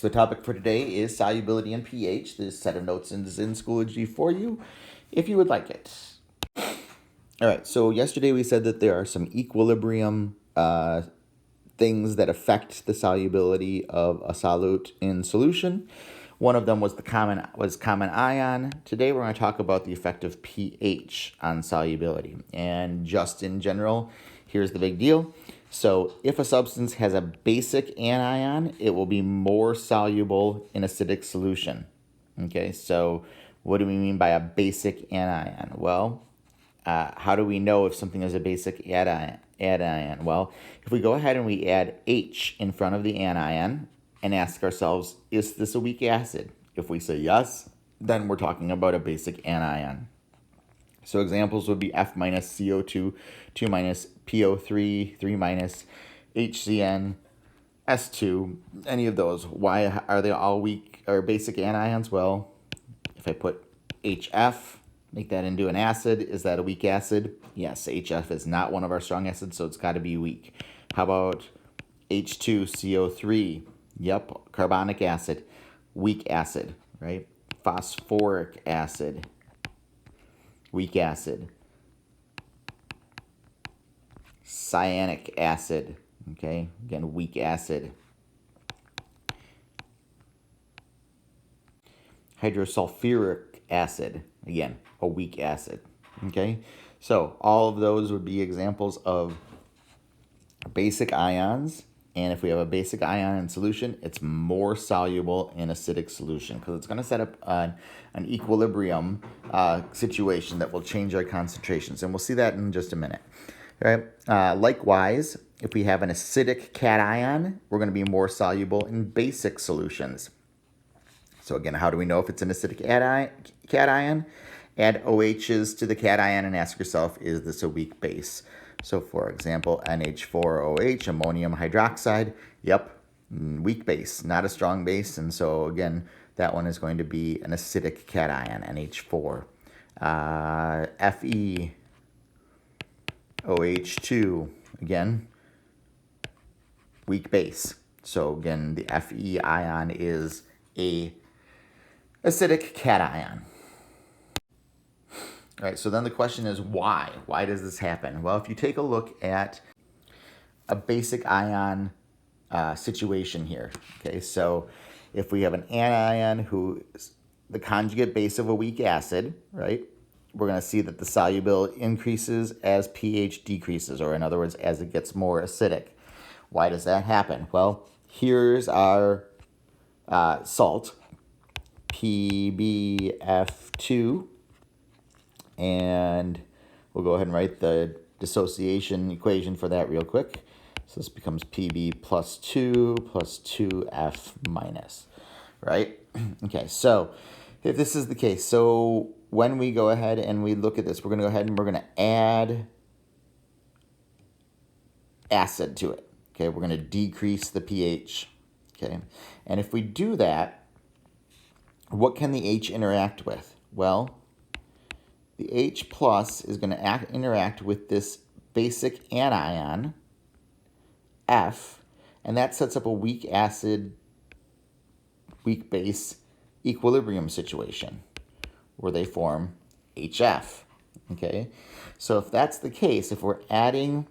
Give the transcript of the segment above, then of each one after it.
So the topic for today is solubility and pH. This set of notes is in Schoology for you if you would like it. All right, so yesterday we said that there are some equilibrium things that affect the solubility of a solute in solution. One of them was common ion. Today we're going to talk about the effect of pH on solubility. And just in general, here's the big deal. So if a substance has a basic anion, it will be more soluble in acidic solution. Okay, so what do we mean by a basic anion? Well, how do we know if something is a basic anion? Well, if we go ahead and we add H in front of the anion and ask ourselves, is this a weak acid? If we say yes, then we're talking about a basic anion. So examples would be F minus CO2, 2 minus PO3, 3 minus HCN, S2, any of those. Why are they all weak or basic anions? Well, if I put HF, make that into an acid, is that a weak acid? Yes, HF is not one of our strong acids, so it's got to be weak. How about H2CO3? Yep, carbonic acid, weak acid, right? Phosphoric acid, weak acid. Cyanic acid, okay, again, weak acid. Hydrosulfuric acid, again, a weak acid, okay? So all of those would be examples of basic ions, and if we have a basic ion in solution, it's more soluble in acidic solution because it's going to set up an equilibrium situation that will change our concentrations, and we'll see that in just a minute. All right. Likewise, if we have an acidic cation, we're going to be more soluble in basic solutions. So again, how do we know if it's an acidic cation? Add OHs to the cation and ask yourself, is this a weak base? So for example, NH4OH, ammonium hydroxide, yep, weak base, not a strong base. And so again, that one is going to be an acidic cation, NH4. Fe, OH2, again, weak base. So again, the Fe ion is a acidic cation. All right, so then the question is why? Why does this happen? Well, if you take a look at a basic ion situation here, okay, so if we have an anion who is the conjugate base of a weak acid, right, we're going to see that the solubility increases as pH decreases, or in other words, as it gets more acidic. Why does that happen? Well, here's our salt, PbF2, and we'll go ahead and write the dissociation equation for that real quick. So this becomes Pb plus 2 plus 2F minus, right? Okay, so if this is the case, so when we go ahead and we look at this, we're going to go ahead and we're going to add acid to it. Okay, we're going to decrease the pH. Okay, and if we do that, what can the H interact with? Well, the H plus is going to interact with this basic anion, F, and that sets up a weak acid, weak base equilibrium situation where they form HF, okay? So if that's the case, if we're adding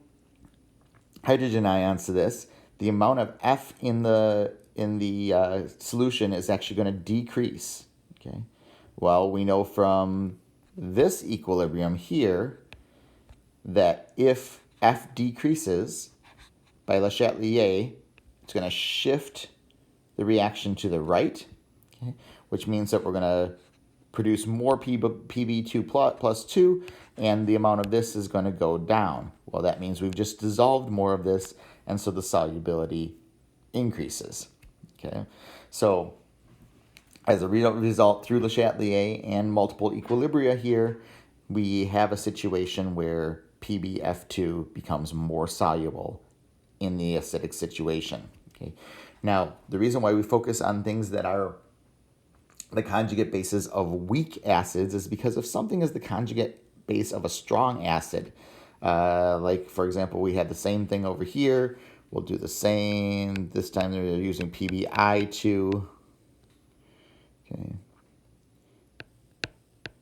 hydrogen ions to this, the amount of F in the solution is actually going to decrease, okay? Well, we know from this equilibrium here that if F decreases by Le Chatelier, it's going to shift the reaction to the right, okay? Which means that we're going to produce more Pb2 plus 2, and the amount of this is going to go down. Well, that means we've just dissolved more of this, and so the solubility increases. Okay, so as a result, through Le Chatelier and multiple equilibria here, we have a situation where PbF2 becomes more soluble in the acidic situation. Okay, now the reason why we focus on things that are the conjugate bases of weak acids is because if something is the conjugate base of a strong acid, like for example, we had the same thing over here We'll do the same. This time they're using PbI2. Okay.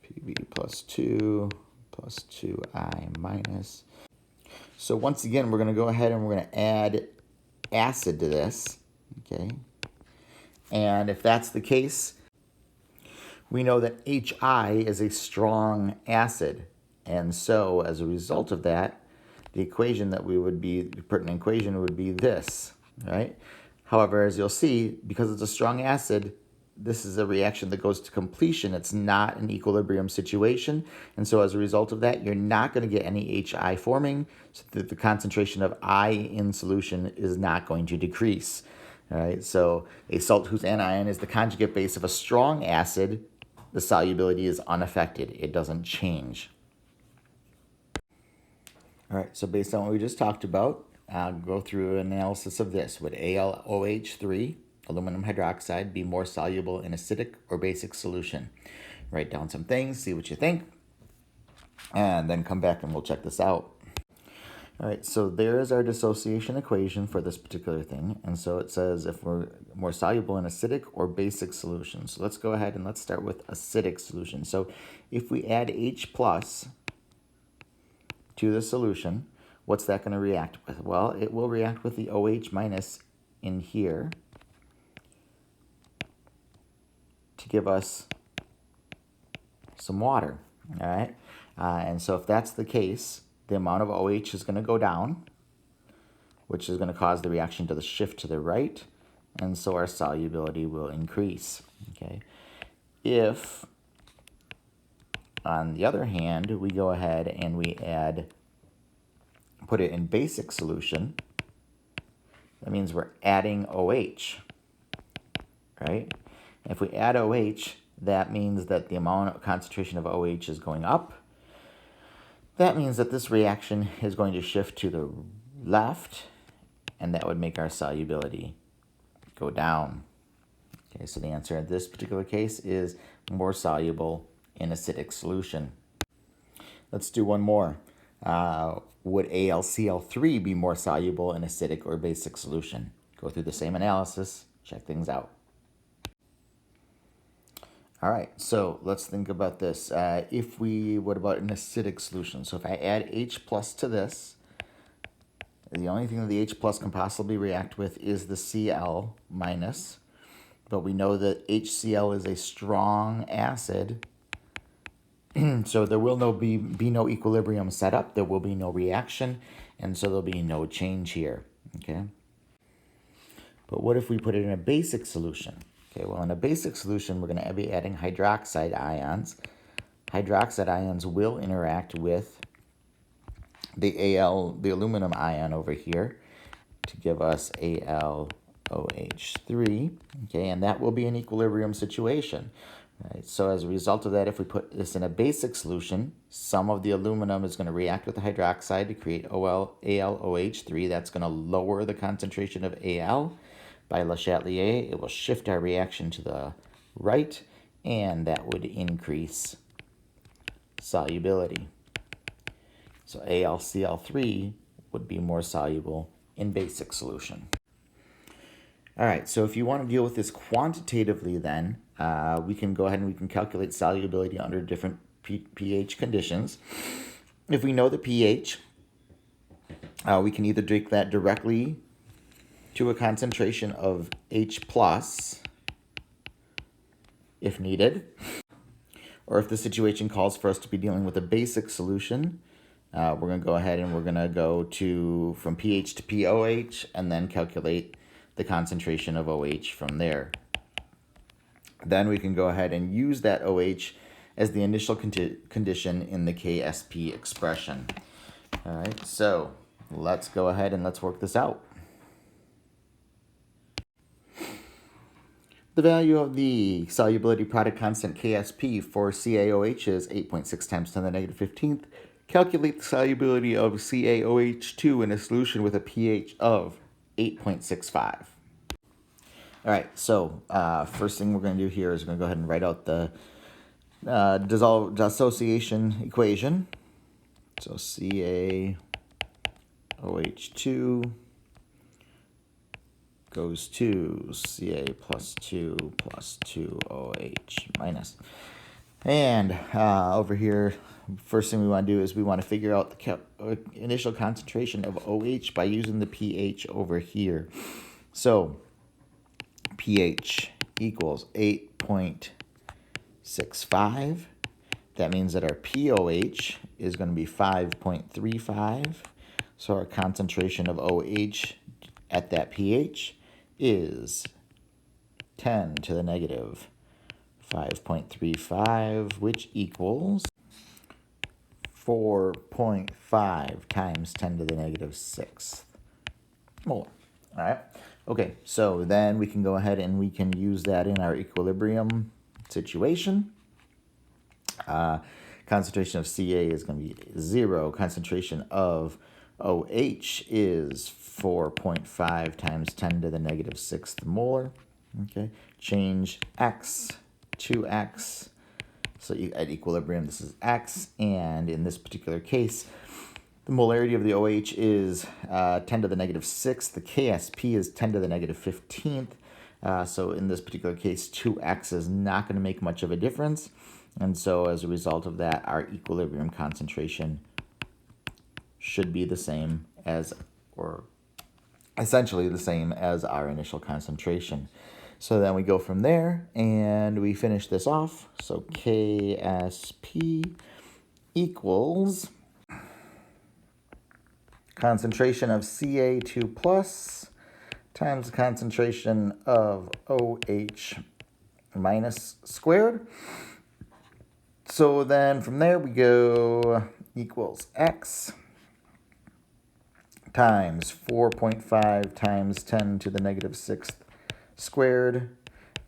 Pb plus 2 plus 2I minus. So once again, we're going to go ahead and we're going to add acid to this. Okay. And if that's the case, we know that HI is a strong acid. And so as a result of that, the equation that we would be, the pertinent equation would be this, right? However, as you'll see, because it's a strong acid, this is a reaction that goes to completion. It's not an equilibrium situation. And so as a result of that, you're not going to get any HI forming, so that the concentration of I in solution is not going to decrease. All right, so a salt whose anion is the conjugate base of a strong acid, the solubility is unaffected. It doesn't change. All right, so based on what we just talked about, I'll go through an analysis of this. Would AlOH3, aluminum hydroxide, be more soluble in acidic or basic solution? Write down some things, see what you think, and then come back and we'll check this out. All right, so there's our dissociation equation for this particular thing. And so it says if we're more soluble in acidic or basic solutions. So let's go ahead and let's start with acidic solution. So if we add H plus to the solution, what's that going to react with? Well, it will react with the OH minus in here to give us some water, all right? And so if that's the case, the amount of OH is going to go down, which is going to cause the reaction to the shift to the right, and so our solubility will increase, okay? If, on the other hand, we go ahead and we put it in basic solution, that means we're adding OH, right? And if we add OH, that means that the amount of concentration of OH is going up. That means that this reaction is going to shift to the left, and that would make our solubility go down. Okay, so the answer in this particular case is more soluble in acidic solution. Let's do one more. Would AlCl3 be more soluble in acidic or basic solution? Go through the same analysis, check things out. All right, so let's think about this. What about an acidic solution? So if I add H plus to this, the only thing that the H plus can possibly react with is the Cl minus, but we know that HCl is a strong acid, so there will be no equilibrium set up, there will be no reaction, and so there'll be no change here, okay? But what if we put it in a basic solution? Okay, well, in a basic solution, we're going to be adding hydroxide ions. Hydroxide ions will interact with the aluminum ion over here to give us AlOH3, okay, and that will be an equilibrium situation. Right, so as a result of that, if we put this in a basic solution, some of the aluminum is going to react with the hydroxide to create AlOH3. That's going to lower the concentration of Al. By Le Chatelier, it will shift our reaction to the right, and that would increase solubility. So AlCl3 would be more soluble in basic solution. All right, so if you want to deal with this quantitatively then, we can go ahead and we can calculate solubility under different pH conditions. If we know the pH, we can either take that directly to a concentration of H plus, if needed, or if the situation calls for us to be dealing with a basic solution, we're going to go ahead and we're going to go from pH to pOH and then calculate the concentration of OH from there. Then we can go ahead and use that OH as the initial condition in the KSP expression. All right, so let's go ahead and let's work this out. The value of the solubility product constant KSP for CaOH is 8.6 times 10 to the negative 15th. Calculate the solubility of CaOH2 in a solution with a pH of 8.65. All right, so first thing we're going to do here is we're going to go ahead and write out the dissociation equation. So CaOH2 goes to Ca plus 2 plus 2OH minus. And over here, first thing we want to do is we want to figure out the initial concentration of OH by using the pH over here. So pH equals 8.65. That means that our pOH is going to be 5.35. So our concentration of OH at that pH is 10 to the negative 5.35, which equals 4.5 times 10 to the negative 6th molar. All right. Okay, so then we can go ahead and we can use that in our equilibrium situation. Concentration of Ca is going to be 0. Concentration of OH is 4.5 times 10 to the negative 6th molar. Okay, change X to X. So at equilibrium, this is X, and in this particular case, the molarity of the OH is 10 to the negative 6th. The KSP is 10 to the negative 15th. So in this particular case, 2X is not going to make much of a difference. And so as a result of that, our equilibrium concentration should be the same as, or essentially the same as our initial concentration. So then we go from there and we finish this off. So KSP equals concentration of Ca2 plus times the concentration of OH minus squared. So then from there we go equals X times 4.5 times 10 to the negative 6th squared,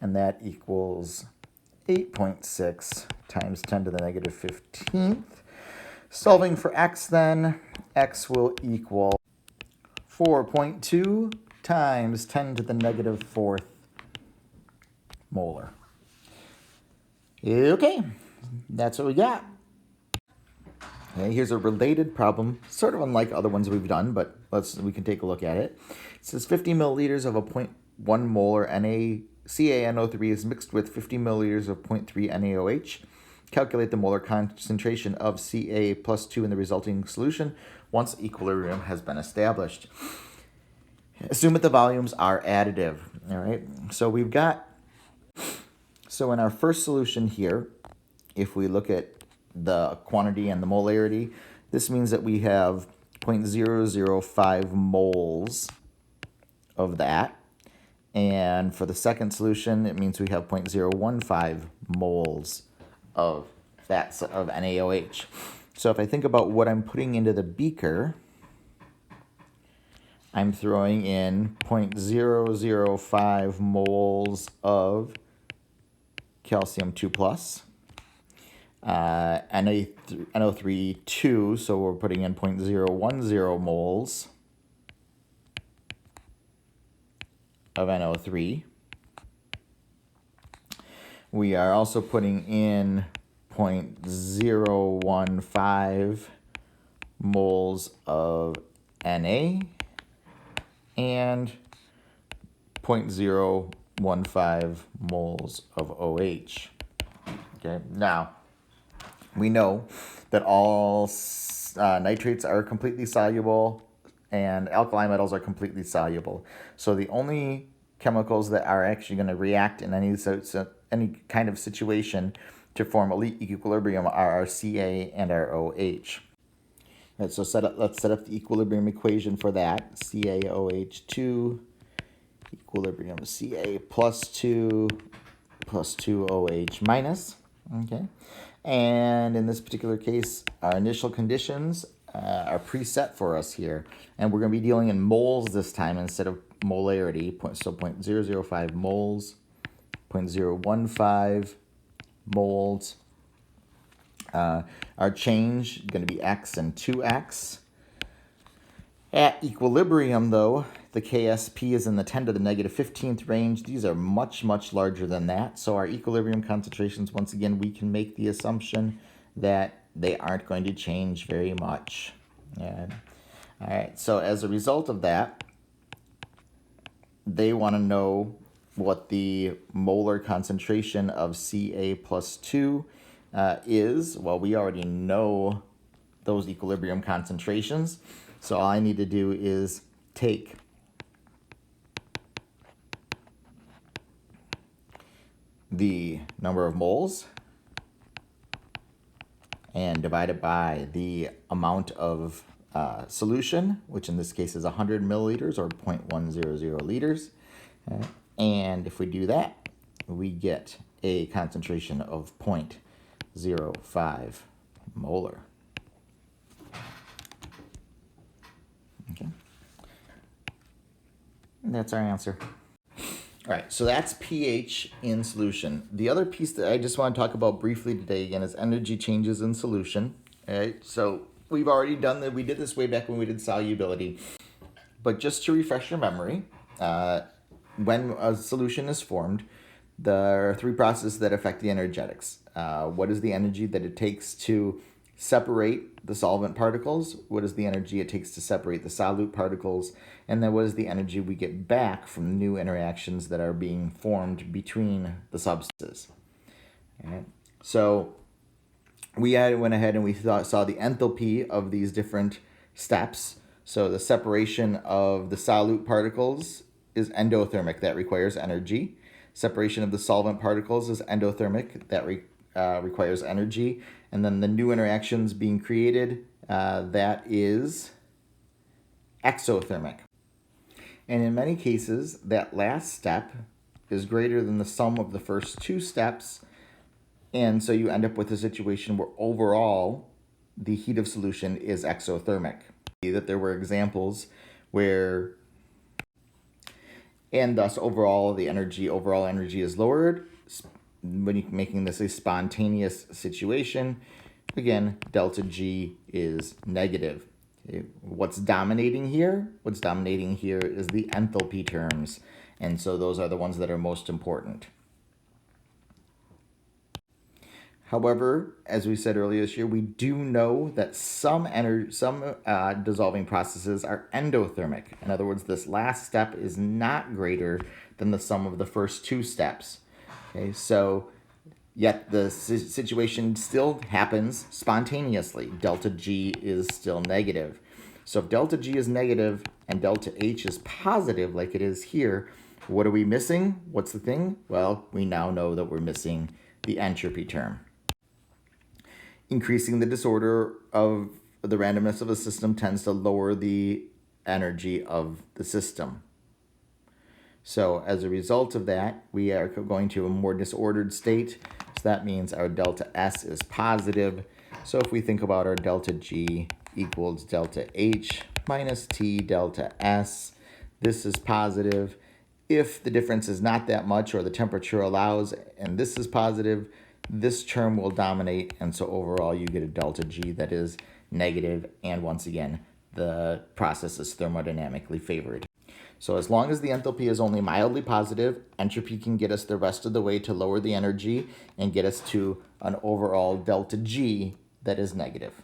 and that equals 8.6 times 10 to the negative 15th. Solving for X then, X will equal 4.2 times 10 to the negative 4th molar. Okay, that's what we got. Okay, here's a related problem, sort of unlike other ones we've done, but we can take a look at it. It says 50 milliliters of a 0.1 molar CaNO3 is mixed with 50 milliliters of 0.3 NaOH. Calculate the molar concentration of Ca plus 2 in the resulting solution once equilibrium has been established. Assume that the volumes are additive. All right, so we've got, so in our first solution here, if we look at the quantity and the molarity, this means that we have 0.005 moles of that. And for the second solution, it means we have 0.015 moles of that of NaOH. So if I think about what I'm putting into the beaker, I'm throwing in 0.005 moles of calcium 2 plus, NO3 2, so we're putting in 0.010 moles of NO3. We are also putting in 0.015 moles of Na and 0.015 moles of OH. Okay, now we know that all nitrates are completely soluble and alkali metals are completely soluble. So the only chemicals that are actually going to react in any kind of situation to form equilibrium are our Ca and our OH. Right, so let's set up the equilibrium equation for that. CaOH2 equilibrium Ca plus 2 OH minus. Okay, and in this particular case, our initial conditions are preset for us here, and we're going to be dealing in moles this time instead of molarity. So 0.005 moles, 0.015 moles. Our change is going to be X and 2X. At equilibrium, though, the KSP is in the 10 to the negative 15th range. These are much, much larger than that. So our equilibrium concentrations, once again, we can make the assumption that they aren't going to change very much. Yeah. All right, so as a result of that, they want to know what the molar concentration of Ca plus 2 is. Well, we already know those equilibrium concentrations. So all I need to do is take the number of moles and divide it by the amount of solution, which in this case is 100 milliliters or 0.100 liters. And if we do that, we get a concentration of 0.05 molar. Okay. And that's our answer. All right, so that's pH in solution. The other piece that I just want to talk about briefly today, again, is energy changes in solution. All right, so we've already done that. We did this way back when we did solubility. But just to refresh your memory, when a solution is formed, there are three processes that affect the energetics. What is the energy that it takes to separate the solvent particles? What is the energy it takes to separate the solute particles? And then what is the energy we get back from new interactions that are being formed between the substances? Okay. So we went ahead and we saw the enthalpy of these different steps. So the separation of the solute particles is endothermic, that requires energy. Separation of the solvent particles is endothermic, that requires energy. And then the new interactions being created, that is exothermic. And in many cases, that last step is greater than the sum of the first two steps. And so you end up with a situation where overall the heat of solution is exothermic. That there were examples where, and thus overall energy is lowered when you're making this a spontaneous situation. Again, delta G is negative. Okay. What's dominating here? What's dominating here is the enthalpy terms. And so those are the ones that are most important. However, as we said earlier this year, we do know that some dissolving processes are endothermic. In other words, this last step is not greater than the sum of the first two steps. Okay, so yet the situation still happens spontaneously. Delta G is still negative. So if delta G is negative and delta H is positive, like it is here, what are we missing? What's the thing? Well, we now know that we're missing the entropy term. Increasing the disorder of the randomness of a system tends to lower the energy of the system. So as a result of that, we are going to a more disordered state. So that means our delta S is positive. So if we think about our delta G equals delta H minus T delta S, this is positive. If the difference is not that much or the temperature allows and this is positive, this term will dominate, and so overall you get a delta G that is negative, and once again, the process is thermodynamically favored. So as long as the enthalpy is only mildly positive, entropy can get us the rest of the way to lower the energy and get us to an overall delta G that is negative.